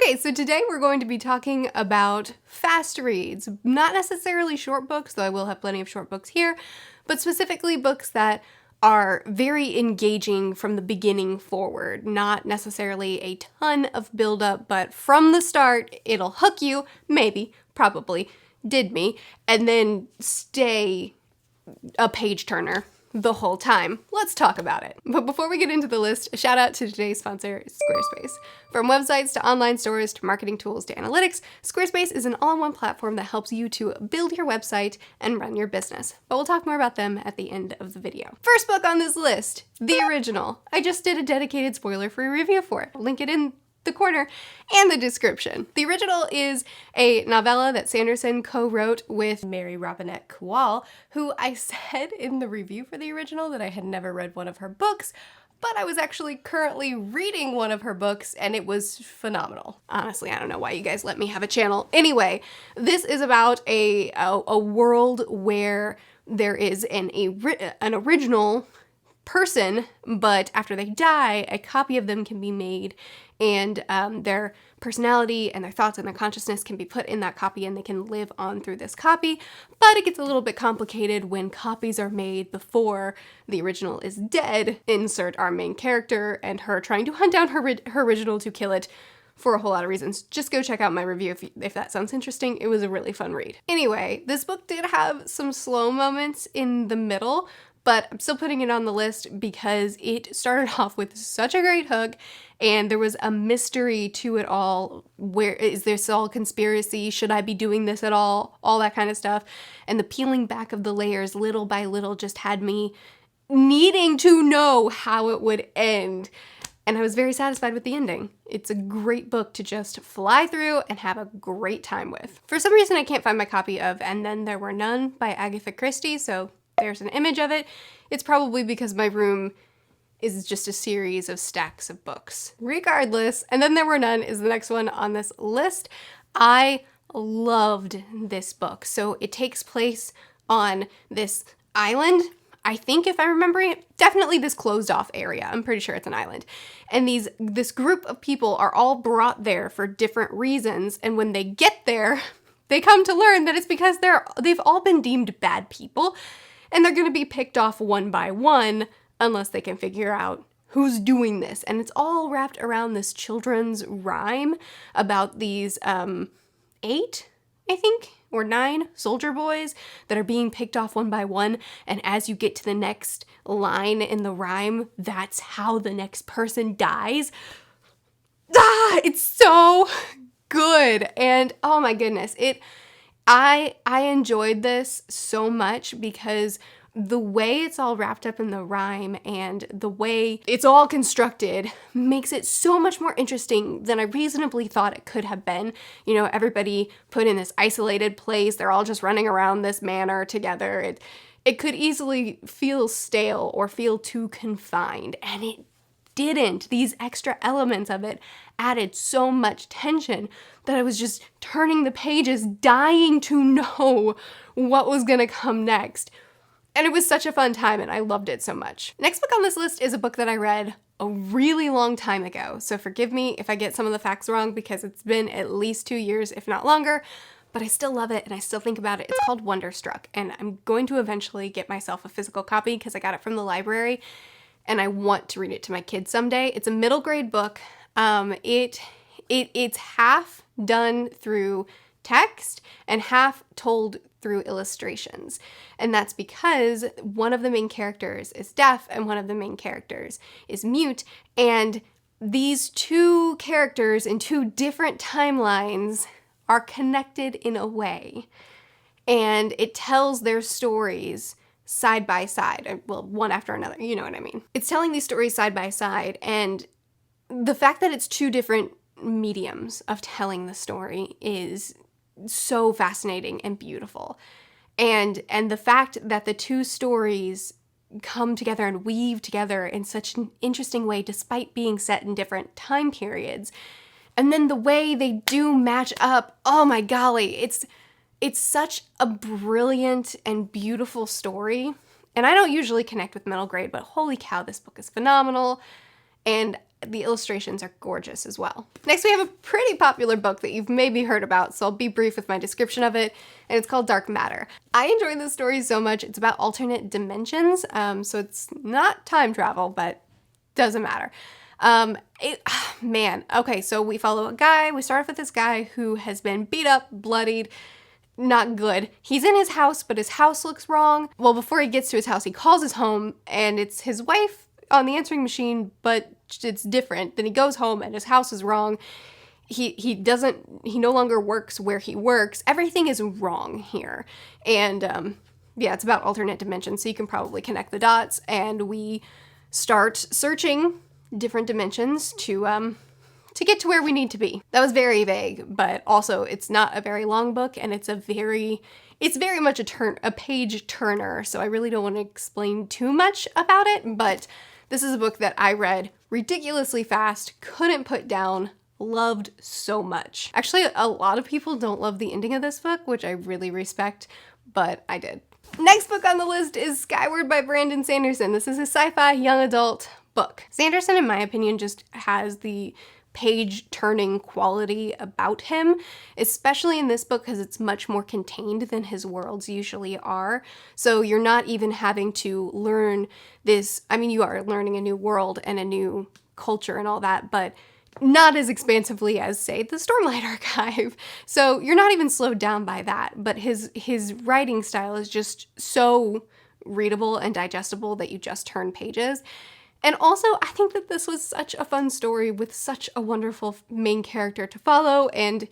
Okay, so today we're going to be talking about fast reads. Not necessarily short books, though I will have plenty of short books here, but specifically books that are very engaging from the beginning forward. Not necessarily a ton of buildup, but from the start, it'll hook you, maybe, probably, did me, and then stay a page turner the whole time. Let's talk about it. But before we get into the list, a shout out to today's sponsor, Squarespace. From websites to online stores to marketing tools to analytics, Squarespace is an all-in-one platform that helps you to build your website and run your business. But we'll talk more about them at the end of the video. First book on this list, the original. I just did a dedicated spoiler-free review for it. I'll link it in the corner and the description. The original is a novella that Sanderson co-wrote with Mary Robinette Kowal, who I said in the review for the original that I had never read one of her books, but I was actually currently reading one of her books and it was phenomenal. Honestly, I don't know why you guys let me have a channel. Anyway, this is about a world where there is an original person, but after they die, a copy of them can be made, and their personality and their thoughts and their consciousness can be put in that copy and they can live on through this copy. But it gets a little bit complicated when copies are made before the original is dead. Insert our main character and her trying to hunt down her original to kill it for a whole lot of reasons. Just go check out my review if that sounds interesting. It was a really fun read. Anyway, this book did have some slow moments in the middle, but I'm still putting it on the list because it started off with such a great hook and there was a mystery to it all. Where is this all conspiracy? Should I be doing this at all? All that kind of stuff. And the peeling back of the layers little by little just had me needing to know how it would end. And I was very satisfied with the ending. It's a great book to just fly through and have a great time with. For some reason, I can't find my copy of And Then There Were None by Agatha Christie, so there's an image of it. It's probably because my room is just a series of stacks of books. Regardless, And Then There Were None is the next one on this list. I loved this book. So it takes place on this island. I think, if I remember it, definitely this closed off area. I'm pretty sure it's an island. And this group of people are all brought there for different reasons. And when they get there, they come to learn that it's because they've all been deemed bad people. And they're going to be picked off one by one unless they can figure out who's doing this. And it's all wrapped around this children's rhyme about these 8, I think, or 9 soldier boys that are being picked off one by one. And as you get to the next line in the rhyme, that's how the next person dies. It's so good. And oh my goodness, I enjoyed this so much because the way it's all wrapped up in the rhyme and the way it's all constructed makes it so much more interesting than I reasonably thought it could have been. You know, everybody put in this isolated place. They're all just running around this manor together. It could easily feel stale or feel too confined, and it didn't. These extra elements of it added so much tension that I was just turning the pages, dying to know what was gonna come next. And it was such a fun time and I loved it so much. Next book on this list is a book that I read a really long time ago. So forgive me if I get some of the facts wrong because it's been at least 2 years, if not longer, but I still love it and I still think about it. It's called Wonderstruck, and I'm going to eventually get myself a physical copy because I got it from the library and I want to read it to my kids someday. It's a middle grade book. It's half done through text and half told through illustrations. And that's because one of the main characters is deaf and one of the main characters is mute. And these two characters in 2 different timelines are connected in a way. And it tells their stories side by side. Well, one after another, you know what I mean. It's telling these stories side by side, and the fact that it's 2 different mediums of telling the story is so fascinating and beautiful. And the fact that the 2 stories come together and weave together in such an interesting way despite being set in different time periods. And then the way they do match up, oh my golly, it's such a brilliant and beautiful story. And I don't usually connect with middle grade, but holy cow, this book is phenomenal. And the illustrations are gorgeous as well. Next, we have a pretty popular book that you've maybe heard about, so I'll be brief with my description of it, and it's called Dark Matter. I enjoyed this story so much. It's about alternate dimensions, so it's not time travel, but doesn't matter. Okay, so we follow a guy. We start off with this guy who has been beat up, bloodied, not good. He's in his house, but his house looks wrong. Well, before he gets to his house, he calls his home, and it's his wife on the answering machine, but it's different. Then he goes home, and his house is wrong. He no longer works where he works. Everything is wrong here. And, yeah, it's about alternate dimensions, so you can probably connect the dots, and we start searching different dimensions to get to where we need to be. That was very vague, but also it's not a very long book, and it's very much a page turner, so I really don't want to explain too much about it, but this is a book that I read ridiculously fast, couldn't put down, loved so much. Actually, a lot of people don't love the ending of this book, which I really respect, but I did. Next book on the list is Skyward by Brandon Sanderson. This is a sci-fi young adult book. Sanderson, in my opinion, just has the page-turning quality about him, especially in this book because it's much more contained than his worlds usually are. So you're not even having to learn this. I mean, you are learning a new world and a new culture and all that, but not as expansively as, say, the Stormlight Archive. So you're not even slowed down by that, but his writing style is just so readable and digestible that you just turn pages. And also, I think that this was such a fun story with such a wonderful main character to follow, and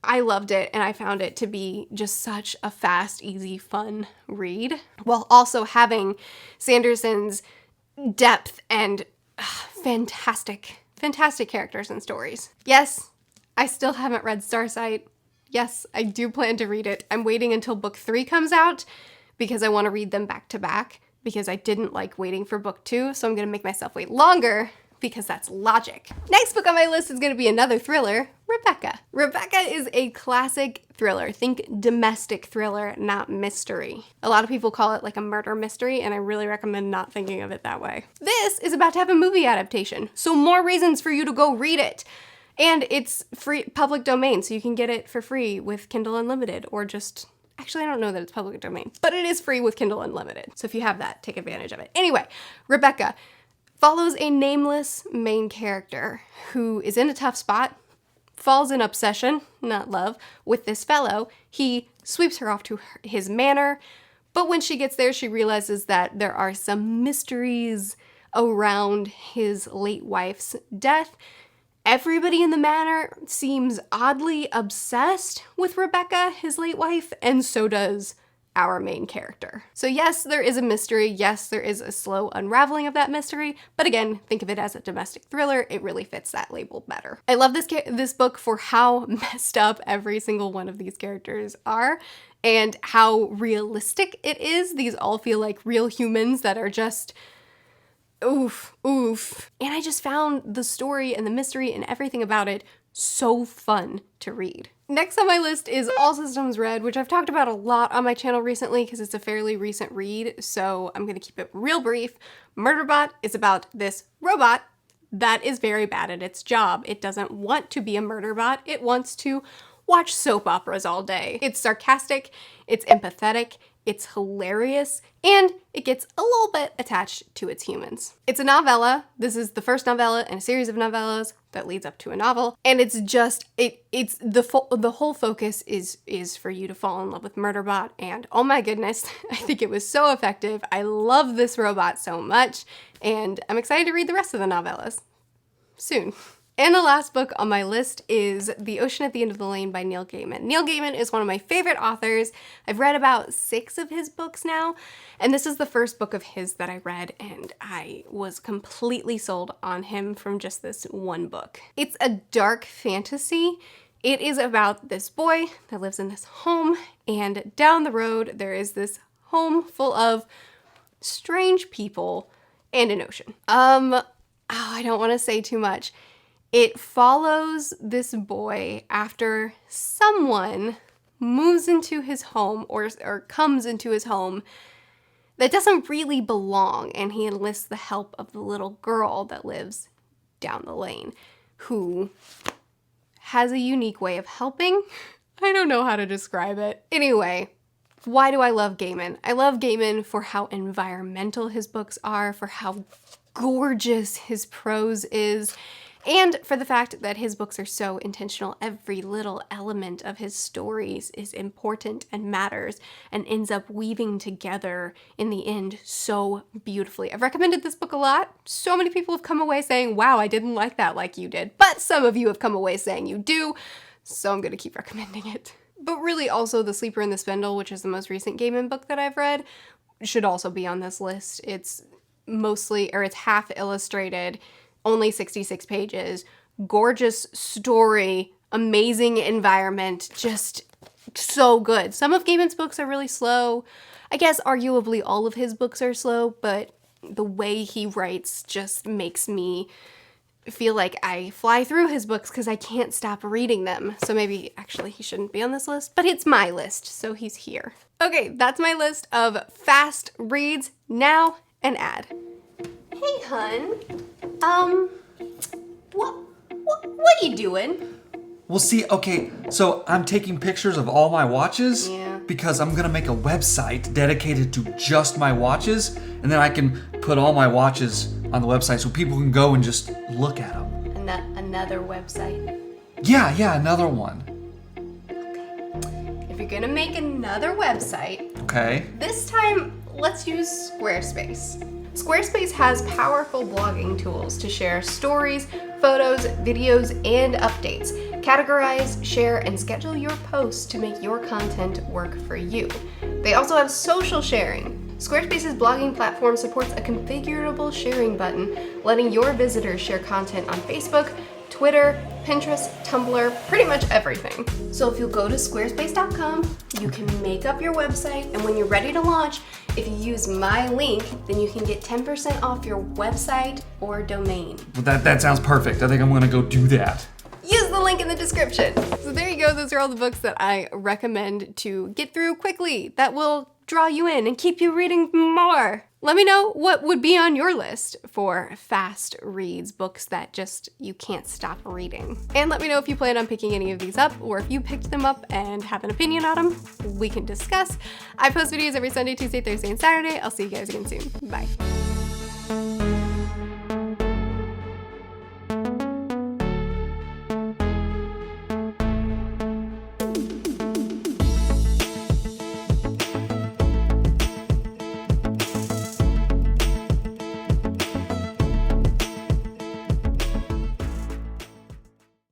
I loved it, and I found it to be just such a fast, easy, fun read, while also having Sanderson's depth and fantastic characters and stories. Yes, I still haven't read Starsight. Yes, I do plan to read it. I'm waiting until book 3 comes out because I want to read them back to back because I didn't like waiting for book 2, so I'm going to make myself wait longer because that's logic. Next book on my list is going to be another thriller, Rebecca. Rebecca is a classic thriller. Think domestic thriller, not mystery. A lot of people call it like a murder mystery, and I really recommend not thinking of it that way. This is about to have a movie adaptation, so more reasons for you to go read it. And it's free, public domain, so you can get it for free with Kindle Unlimited, or just... Actually, I don't know that it's public domain, but it is free with Kindle Unlimited. So if you have that, take advantage of it. Anyway, Rebecca follows a nameless main character who is in a tough spot, falls in obsession, not love, with this fellow. He sweeps her off to his manor, but when she gets there, she realizes that there are some mysteries around his late wife's death. Everybody in the manor seems oddly obsessed with Rebecca, his late wife, and so does our main character. So yes, there is a mystery. Yes, there is a slow unraveling of that mystery. But again, think of it as a domestic thriller. It really fits that label better. I love this book for how messed up every single one of these characters are and how realistic it is. These all feel like real humans that are just oof. And I just found the story and the mystery and everything about it so fun to read. Next on my list is All Systems Red, which I've talked about a lot on my channel recently because it's a fairly recent read, so I'm gonna keep it real brief. Murderbot is about this robot that is very bad at its job. It doesn't want to be a murderbot. It wants to watch soap operas all day. It's sarcastic, it's empathetic, it's hilarious, and it gets a little bit attached to its humans. It's a novella. This is the first novella in a series of novellas that leads up to a novel, and it's just it's the whole focus is for you to fall in love with Murderbot, and oh my goodness, I think it was so effective. I love this robot so much, and I'm excited to read the rest of the novellas soon. And the last book on my list is The Ocean at the End of the Lane by Neil Gaiman. Neil Gaiman is one of my favorite authors. I've read about 6 of his books now, and this is the first book of his that I read, and I was completely sold on him from just this one book. It's a dark fantasy. It is about this boy that lives in this home, and down the road there is this home full of strange people and an ocean. I don't want to say too much. It follows this boy after someone moves into his home or comes into his home that doesn't really belong, and he enlists the help of the little girl that lives down the lane who has a unique way of helping. I don't know how to describe it. Anyway, why do I love Gaiman? I love Gaiman for how environmental his books are, for how gorgeous his prose is, and for the fact that his books are so intentional. Every little element of his stories is important and matters and ends up weaving together in the end so beautifully. I've recommended this book a lot. So many people have come away saying, wow, I didn't like that like you did. But some of you have come away saying you do, so I'm going to keep recommending it. But really also The Sleeper and the Spindle, which is the most recent Gaiman book that I've read, should also be on this list. It's half illustrated, only 66 pages, gorgeous story, amazing environment, just so good. Some of Gaiman's books are really slow. I guess arguably all of his books are slow, but the way he writes just makes me feel like I fly through his books because I can't stop reading them. So maybe actually he shouldn't be on this list, but it's my list, so he's here. Okay, that's my list of fast reads. Now an ad. Hey, hun. What you doing? Well, see, okay, so I'm taking pictures of all my watches because I'm gonna make a website dedicated to just my watches, and then I can put all my watches on the website so people can go and just look at them. Another website? Yeah, another one. Okay. If you're gonna make another website, okay, this time let's use Squarespace. Squarespace has powerful blogging tools to share stories, photos, videos, and updates. Categorize, share, and schedule your posts to make your content work for you. They also have social sharing. Squarespace's blogging platform supports a configurable sharing button, letting your visitors share content on Facebook, Twitter, Pinterest, Tumblr, pretty much everything. So if you'll go to squarespace.com, you can make up your website, and when you're ready to launch, if you use my link, then you can get 10% off your website or domain. Well, that sounds perfect. I think I'm gonna go do that. Use the link in the description. So there you go, those are all the books that I recommend to get through quickly that will draw you in and keep you reading more. Let me know what would be on your list for fast reads, books that just you can't stop reading. And let me know if you plan on picking any of these up or if you picked them up and have an opinion on them. We can discuss. I post videos every Sunday, Tuesday, Thursday, and Saturday. I'll see you guys again soon. Bye.